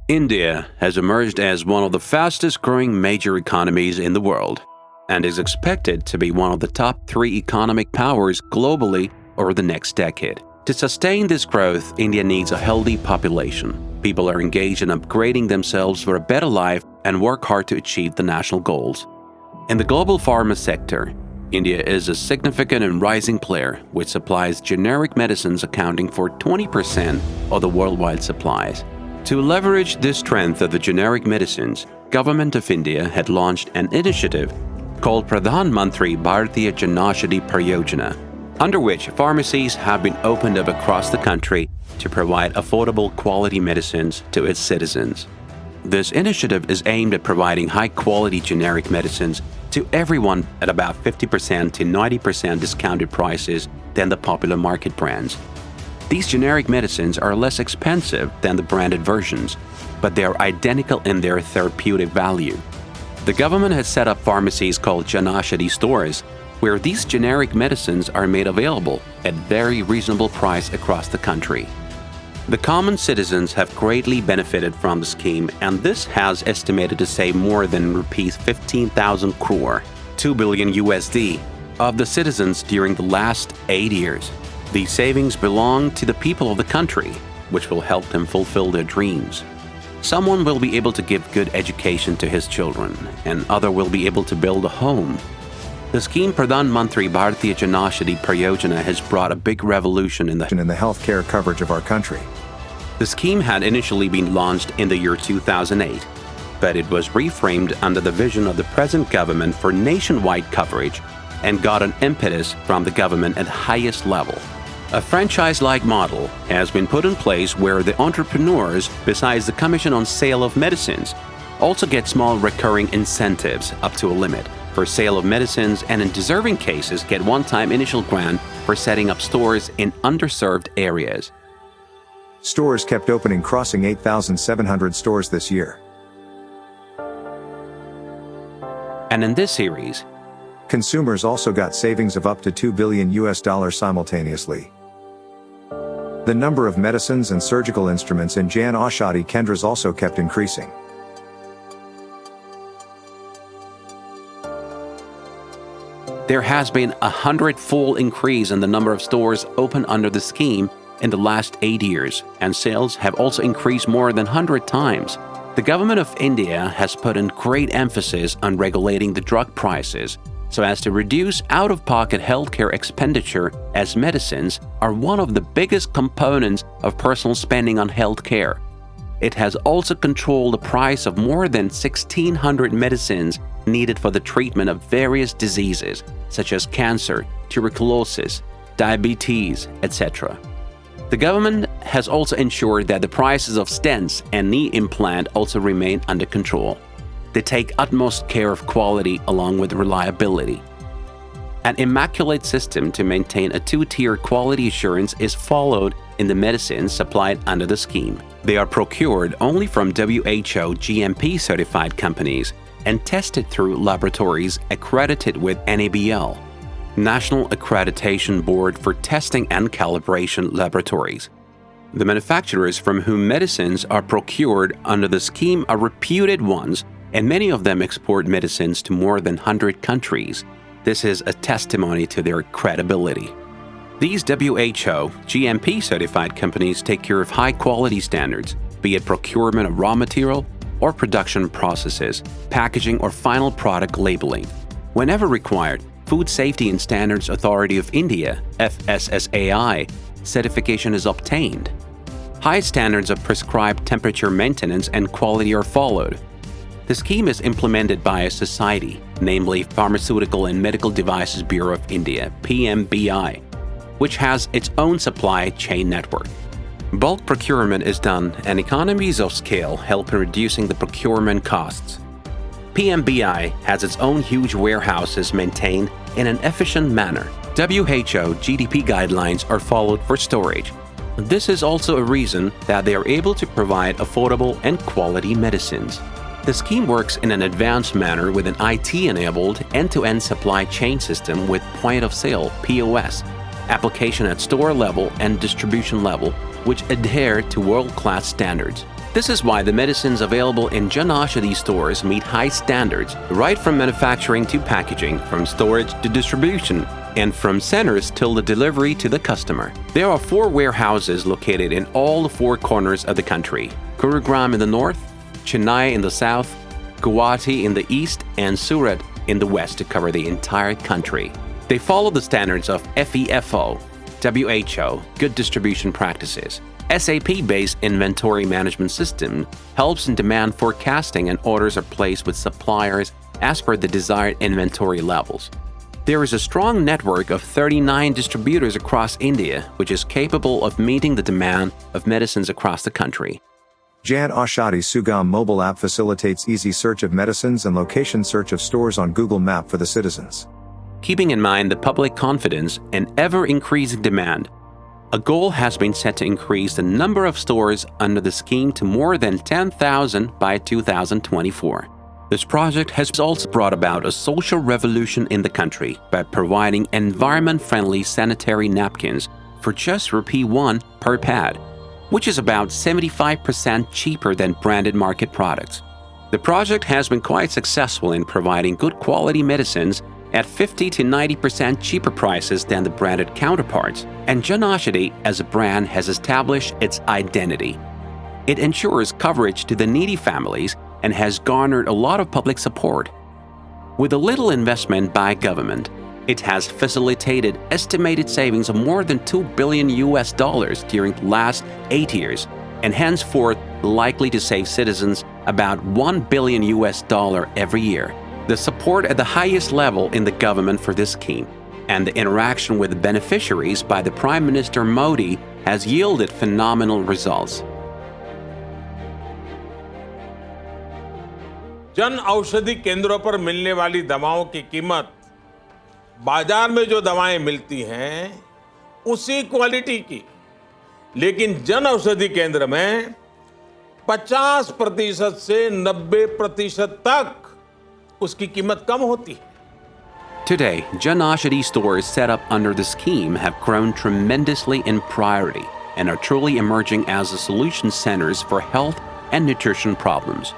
India has emerged as one of the fastest-growing major economies in the world and is expected to be one of the top 3 economic powers globally over the next decade. To sustain this growth, India needs a healthy population. People are engaged in upgrading themselves for a better life and work hard to achieve the national goals. In the global pharma sector, India is a significant and rising player, which supplies generic medicines accounting for 20% of the worldwide supplies. To leverage this strength of the generic medicines, Government of India had launched an initiative called Pradhan Bharatiya Janaushadhi Pariyojana, under which pharmacies have been opened up across the country to provide affordable quality medicines to its citizens. This initiative is aimed at providing high-quality generic medicines to everyone at about 50% to 90% discounted prices than the popular market brands. These generic medicines are less expensive than the branded versions, but they are identical in their therapeutic value. The government has set up pharmacies called Janaushadhi stores, where these generic medicines are made available at very reasonable price across the country. The common citizens have greatly benefited from the scheme, and this has estimated to save more than rupees 15,000 crore, $2 billion USD, of the citizens during the last 8 years. These savings belong to the people of the country, which will help them fulfill their dreams. Someone will be able to give good education to his children, and other will be able to build a home. The scheme Pradhan Mantri Bharatiya Janaushadhi Pariyojana has brought a big revolution in the healthcare coverage of our country. The scheme had initially been launched in the year 2008, but it was reframed under the vision of the present government for nationwide coverage and got an impetus from the government at highest level. A franchise-like model has been put in place where the entrepreneurs, besides the commission on sale of medicines, also get small recurring incentives up to a limit for sale of medicines, and in deserving cases get one-time initial grant for setting up stores in underserved areas. Stores kept opening, crossing 8,700 stores this year. And in this series, consumers also got savings of up to $2 billion simultaneously. The number of medicines and surgical instruments in Jan Aushadhi Kendras also kept increasing. There has been a 100-fold increase in the number of stores open under the scheme in the last 8 years, and sales have also increased more than 100 times. The government of India has put in great emphasis on regulating the drug prices so as to reduce out-of-pocket healthcare expenditure, as medicines are one of the biggest components of personal spending on healthcare. It has also controlled the price of more than 1,600 medicines needed for the treatment of various diseases such as cancer, tuberculosis, diabetes, etc. The government has also ensured that the prices of stents and knee implant also remain under control. They take utmost care of quality along with reliability. An immaculate system to maintain a 2-tier quality assurance is followed in the medicines supplied under the scheme. They are procured only from WHO GMP certified companies and tested through laboratories accredited with NABL, National Accreditation Board for Testing and Calibration Laboratories. The manufacturers from whom medicines are procured under the scheme are reputed ones, and many of them export medicines to more than 100 countries. This is a testimony to their credibility. These WHO GMP certified companies take care of high-quality standards, be it procurement of raw material or production processes, packaging or final product labeling. Whenever required, Food Safety and Standards Authority of India (FSSAI) certification is obtained. High standards of prescribed temperature maintenance and quality are followed. The scheme is implemented by a society, namely Pharmaceutical and Medical Devices Bureau of India (PMBI), which has its own supply chain network. Bulk procurement is done, and economies of scale help in reducing the procurement costs. PMBI has its own huge warehouses maintained in an efficient manner. WHO GDP guidelines are followed for storage. This is also a reason that they are able to provide affordable and quality medicines. The scheme works in an advanced manner with an IT-enabled end-to-end supply chain system with point-of-sale (POS), application at store level and distribution level, which adhere to world-class standards. This is why the medicines available in Jan Aushadhi stores meet high standards, right from manufacturing to packaging, from storage to distribution, and from centers till the delivery to the customer. There are 4 warehouses located in all the 4 corners of the country: Gurugram in the north, Chennai in the south, Guwahati in the east, and Surat in the west to cover the entire country. They follow the standards of FEFO, WHO, Good Distribution Practices. SAP-based inventory management system helps in demand forecasting, and orders are placed with suppliers as per the desired inventory levels. There is a strong network of 39 distributors across India, which is capable of meeting the demand of medicines across the country. Jan Aushadhi Sugam mobile app facilitates easy search of medicines and location search of stores on Google Map for the citizens. Keeping in mind the public confidence and ever-increasing demand, a goal has been set to increase the number of stores under the scheme to more than 10,000 by 2024. This project has also brought about a social revolution in the country by providing environment-friendly sanitary napkins for just Rupee 1 per pad, which is about 75% cheaper than branded market products. The project has been quite successful in providing good quality medicines at 50 to 90% cheaper prices than the branded counterparts, and Jan Aushadhi as a brand has established its identity. It ensures coverage to the needy families and has garnered a lot of public support. With a little investment by government, it has facilitated estimated savings of more than $2 billion during the last 8 years, and henceforth likely to save citizens about $1 billion every year. The support at the highest level in the government for this scheme and the interaction with the beneficiaries by the Prime Minister Modi has yielded phenomenal results. Jan Aushadhi केंद्रों पर मिलने वाली दवाओं की कीमत बाजार में जो दवाएं मिलती हैं उसी क्वालिटी की, लेकिन जन औषधि केंद्र में 50% से 90% तक उसकी कीमत कम होती है. Today, Jan Aushadhi stores set up under the scheme have grown tremendously in priority and are truly emerging as the solution centers for health and nutrition problems.